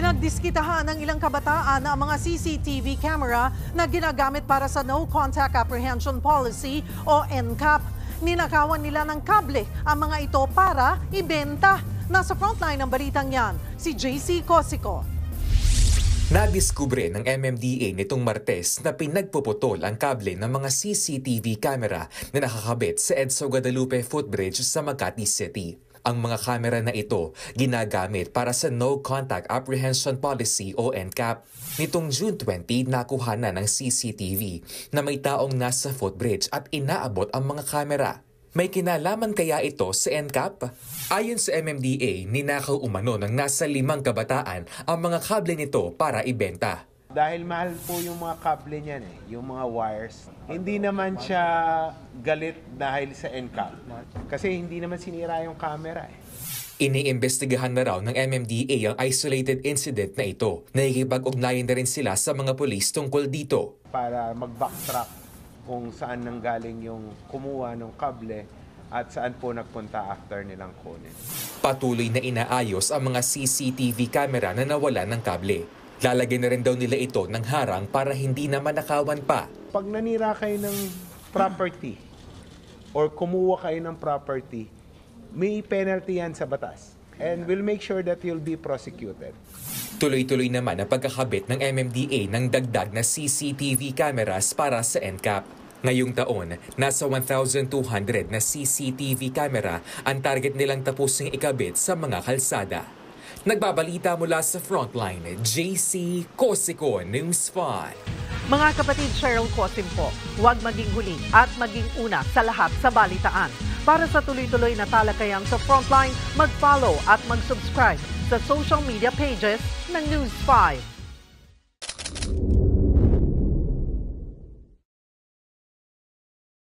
Pinagdiskitahan ng ilang kabataan na ang mga CCTV camera na ginagamit para sa No Contact Apprehension Policy o NCAP. Ninakawan nila ng kable ang mga ito para ibenta. Nasa frontline ng balitang yan, si JC Cosico. Nadiskubre ng MMDA nitong Martes na pinagpuputol ang kable ng mga CCTV camera na nakakabit sa EDSA Guadalupe Footbridge sa Makati City. Ang mga kamera na ito ginagamit para sa No Contact Apprehension Policy o NCAP. Nitong June 20, nakuha na ng CCTV na may taong nasa footbridge at inaabot ang mga kamera. May kinalaman kaya ito sa NCAP? Ayon sa MMDA, ninakaw umano ng nasa 5 kabataan ang mga kable nito para ibenta. Dahil mahal po yung mga kable niyan yung mga wires. Hindi naman siya galit dahil sa NCAP. Kasi hindi naman sinira yung camera Iniimbestigahan na raw ng MMDA ang isolated incident na ito. Nakikipag-ugnayan na rin sila sa mga pulis tungkol dito. Para mag-backtrack kung saan nanggaling yung kumuha ng kable at saan po nagpunta after nilang kunin. Patuloy na inaayos ang mga CCTV camera na nawala ng kable. Lalagyan na rin daw nila ito ng harang para hindi na manakawan pa. Pag nanira kayo ng property or kumuha kayo ng property, may penalty yan sa batas. And we'll make sure that you'll be prosecuted. Tuloy-tuloy naman ang pagkakabit ng MMDA ng dagdag na CCTV cameras para sa NCAP. Ngayong taon, nasa 1,200 na CCTV camera ang target nilang tapusing ikabit sa mga kalsada. Nagbabalita mula sa Frontline, JC Cosico, News 5. Mga kapatid, Cheryl Cosim po, huwag maging huli at maging una sa lahat sa balitaan. Para sa tuloy-tuloy na talakayan sa Frontline, mag-follow at mag-subscribe sa social media pages ng News 5.